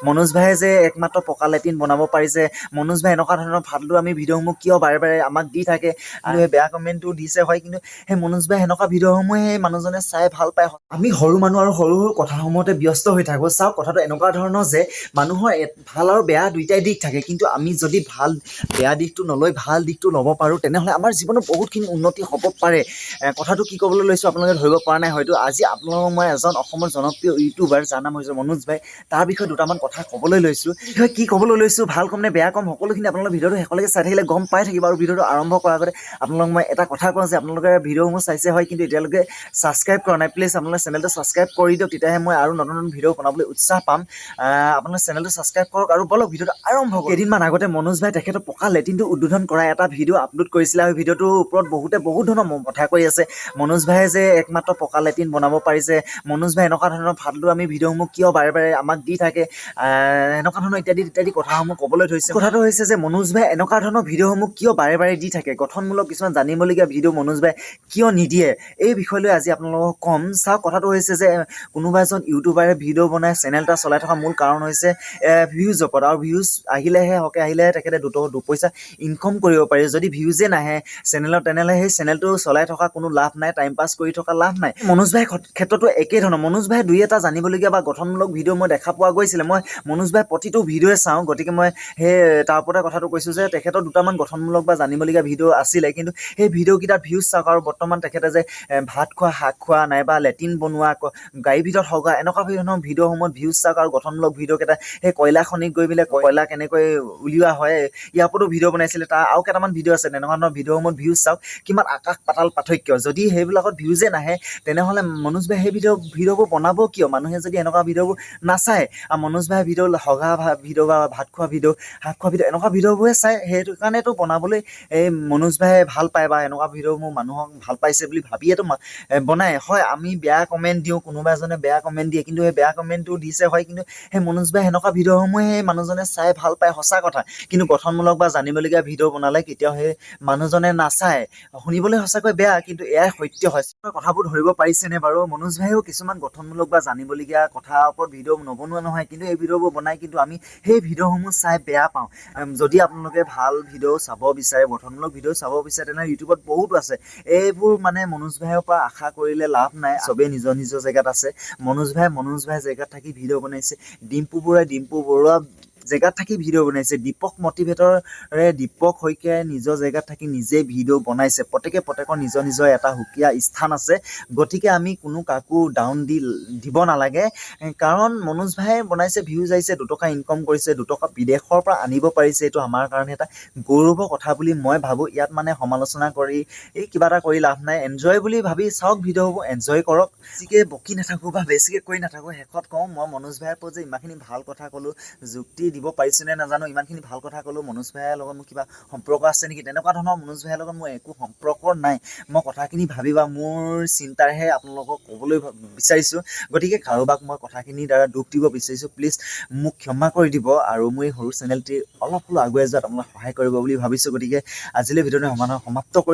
মনোজ ভাইয়ে যে একমাত্ৰ পকা লেট্ৰিন বনাব পাৰিছে, মনোজ ভাই এনেকুৱা ধৰণৰ ফাল্টু আমি ভিডিঅ'সমূহ কিয় বাৰে বাৰে আমাক দি থাকে, আৰু সেই বেয়া কমেণ্টটো দিছে হয়, কিন্তু সেই মনোজ ভাই সেনেকুৱা ভিডিঅ'সমূহে সেই মানুহজনে চাই ভাল পায়। আমি সৰু মানুহ আৰু সৰু সৰু কথাসমূহতে ব্যস্ত হৈ থাকোঁ। চাওক, কথাটো এনেকুৱা ধৰণৰ যে মানুহৰ ভাল আৰু বেয়া দুইটাই দিশ থাকে, কিন্তু আমি যদি বেয়া দিশটো নলৈ ভাল দিশটো ল'ব পাৰোঁ, তেনেহ'লে আমাৰ জীৱনত বহুতখিনি উন্নতি হ'ব পাৰে। কথাটো কি ক'বলৈ লৈছোঁ আপোনালোকে ধৰিব পৰা নাই হয়তো। আজি আপোনালোকক মই এজন অসমৰ জনপ্ৰিয় ইউটিউবাৰ যাৰ নাম হৈছে মনোজ ভাই, তাৰ বিষয়ে দুটামান কথা ক'বলৈ লৈছোঁ। কি ক'বলৈ লৈছোঁ, ভাল ক'ম নে বেয়া ক'ম, সকলোখিনি আপোনালোকে ভিডিঅ'টো শেষলৈকে চাই থাকিলে গম পাই থাকিব। আৰু ভিডিঅ'টো আৰম্ভ কৰাৰ আগতে আপোনালোকক মই এটা কথা কওঁ যে আপোনালোকে ভিডিঅ'সমূহ চাইছে হয়, কিন্তু এতিয়ালৈকে ছাবস্ক্ৰাইব কৰা নাই। প্লিজ আপোনালোকে চেনেলটো ছাবস্ক্ৰাইব কৰি দিয়ক, তেতিয়াহে মই আৰু নতুন নতুন ভিডিঅ' বনাবলৈ উৎসাহ পাম। আপোনালোকে চেনেলটো ছাবস্ক্ৰাইব কৰক আৰু বলক ভিডিঅ'টো আৰম্ভ কৰক। কেইদিনমান আগতে মনোজ ভাই তেখেতৰ পকা লেট্ৰিনটো উদ্বোধন কৰা এটা ভিডিঅ' আপলোড কৰিছিলে, আৰু ভিডিঅ'টোৰ ওপৰত বহুত ধৰণৰ কথা কৈ আছে। মনোজ ভাইয়ে যে একমাত্ৰ পকা লেট্ৰিন বনাব পাৰিছে, মনোজ ভাই এনেকুৱা ধৰণৰ ফাল্টু আমি ভিডিঅ'সমূহ কিয় বাৰে বাৰে আমাক দি থাকে, এনেকুৱা ধৰণৰ ইত্যাদি কথাসমূহ ক'বলৈ ধৰিছে। কথাটো হৈছে যে মনোজ ভাই এনেকুৱা ধৰণৰ ভিডিঅ'সমূহ কিয় বাৰে বাৰে দি থাকে, গঠনমূলক কিছুমান জানিবলগীয়া ভিডিঅ' মনোজ ভাই কিয় নিদিয়ে, এই বিষয় লৈ আজি আপোনালোকক ক'ম। চাওক, কথাটো হৈছে যে কোনোবা এজন ইউটিউবাৰে ভিডিঅ' বনাই চেনেল এটা চলাই থকা মূল কাৰণ হৈছে ভিউজ ওপৰত, আৰু ভিউজ আহিলেহে তেখেতে দুপইচা ইনকম কৰিব পাৰি। যদি ভিউজে নাহে চেনেলত, তেনেহ'লে সেই চেনেলটো চলাই থকা কোনো লাভ নাই, টাইম পাছ কৰি থকা লাভ নাই। মনোজ ভাইৰ ক্ষেত্ৰতো একেই ধৰণৰ। মনোজ ভাই দুই এটা জানিবলগীয়া বা গঠনমূলক ভিডিঅ' মই দেখা পোৱা গৈছিলে। মই মনোজ ভাই প্ৰতিটো ভিডিঅ'ই চাওঁ, গতিকে মই সেই তাৰ ওপৰতে কথাটো কৈছোঁ যে তেখেতৰ দুটামান গঠনমূলক বা জানিবলগীয়া ভিডিঅ' আছিলে, কিন্তু সেই ভিডিঅ'কেইটাত ভিউজ চাওক। আৰু বৰ্তমান তেখেতে যে ভাত খোৱা, শাক খোৱা, নাইবা লেট্ৰিন বনোৱা, গাড়ীৰ ভিতৰত হগা, এনেকুৱা ধৰণৰ ভিডিঅ'সমূহত ভিউজ চাওক। আৰু গঠনমূলক ভিডিঅ'কেইটা সেই কয়লা খনিত গৈ পেলাই কয়লা কেনেকৈ উলিওৱা হয়, ইয়াৰ ওপৰতো ভিডিঅ' বনাইছিলে। তাৰ আৰু কেইটামান ভিডিঅ' আছে, তেনেকুৱা ধৰণৰ ভিডিঅ'সমূহত ভিউজ চাওক। কিমান আকাশ পাতাল পাৰ্থক্য। যদি সেইবিলাকত ভিউজে নাহে, তেনেহ'লে মনোজ ভাই সেই ভিডিঅ'বোৰ বনাব কিয়? মানুহে যদি এনেকুৱা ভিডিঅ'বোৰ নাচায়, আৰু মনোজ ভাই ভিডিঅ' হগা ভিডিঅ' বা ভাত খোৱা ভিডিঅ', শাক খোৱা ভিডিঅ', এনেকুৱা ভিডিঅ'বোৰে চায়। সেইটো কাৰণেতো বনাবলৈ এই মনোজ ভাই ভাল পায়, বা এনেকুৱা ভিডিঅ'বোৰ মানুহক ভাল পাইছে বুলি ভাবিয়েতো বনায় হয়। আমি বেয়া কমেণ্ট দিওঁ, কোনোবা এজনে বেয়া কমেণ্ট দিয়ে, কিন্তু সেই বেয়া কমেণ্টটো দিছে হয়, কিন্তু সেই মনোজ ভাই সেনেকুৱা ভিডিঅ'সমূহে সেই মানুহজনে চাই ভাল পায়, সঁচা কথা। কিন্তু গঠনমূলক বা জানিবলগীয়া ভিডিঅ' বনালে কেতিয়াও সেই মানুহজনে নাচায়। শুনিবলৈ সঁচাকৈ বেয়া, কিন্তু এয়াই সত্য হয়। কথাবোৰ ধৰিব পাৰিছেনে বাৰু? মনোজ ভাইও কিছুমান গঠনমূলক বা জানিবলগীয়া কথাৰ ওপৰত ভিডিঅ' নবনোৱা নহয়, কিন্তু এই ভিডিঅ'বোৰ বনায়, কিন্তু আমি সেই ভিডিঅ'সমূহ চাই বেয়া পাওঁ। যদি আপোনালোকে ভাল ভিডিঅ' চাব বিচাৰে, গঠনমূলক ভিডিঅ' চাব বিচাৰে, তেনেহ'লে ইউটিউবত বহুতো আছে। এইবোৰ মানে মনোজ ভাইৰ পৰা আশা কৰিলে লাভ নাই। চবেই নিজৰ নিজৰ জেগাত আছে। মনোজ ভাই জেগাত থাকি ভিডিঅ' বনাইছে। ডিম্পু বৰুৱা জেগাত থাকি ভিডিঅ' বনাইছে। দীপক মটিভেটৰে দীপক শইকীয়াই নিজৰ জেগাত থাকি নিজে ভিডিঅ' বনাইছে। প্ৰত্যেকৰ নিজৰ নিজৰ এটা সুকীয়া স্থান আছে। গতিকে আমি কোনো কাকো ডাউন দিব নালাগে, কাৰণ মনোজ ভাই বনাইছে, ভিউজ আহিছে, দুটকা ইনকম কৰিছে, দুটকা বিদেশৰ পৰা আনিব পাৰিছে। এইটো আমাৰ কাৰণে এটা গৌৰৱৰ কথা বুলি মই ভাবোঁ। ইয়াত মানে সমালোচনা কৰি কিবা এটা কৰি লাভ নাই। এনজয় বুলি ভাবি চাওক, ভিডিঅ'বোৰ এনজয় কৰক। বেছিকৈ বকি নাথাকোঁ বা বেছিকৈ কৈ নাথাকোঁ। শেষত কওঁ, মই মনোজ ভাইৰ ওপৰত যে ইমানখিনি ভাল কথা ক'লোঁ, যুক্তি দিব পাৰিছোঁ নে নাজানো, ইমানখিনি ভাল কথা ক'লোঁ। মনোজ ভাইৰ লগত মোৰ কিবা সম্পৰ্ক আছে নেকি, তেনেকুৱা ধৰণৰ মনোজ ভাইৰ লগত মোৰ একো সম্পৰ্ক নাই। মই কথাখিনি ভাবি বা মোৰ চিন্তাৰেহে আপোনালোকক ক'বলৈ বিচাৰিছোঁ। গতিকে কাৰোবাক মই কথাখিনিৰ দ্বাৰা দুখ দিব বিচাৰিছোঁ, প্লিজ মোক ক্ষমা কৰি দিব, আৰু মোৰ এই সৰু চেনেলটি অলপ হ'লেও আগুৱাই যোৱাত আপোনালোকে সহায় কৰিব বুলি ভাবিছোঁ। গতিকে আজিলৈ ভিডিঅ'টো সমাপ্ত কৰি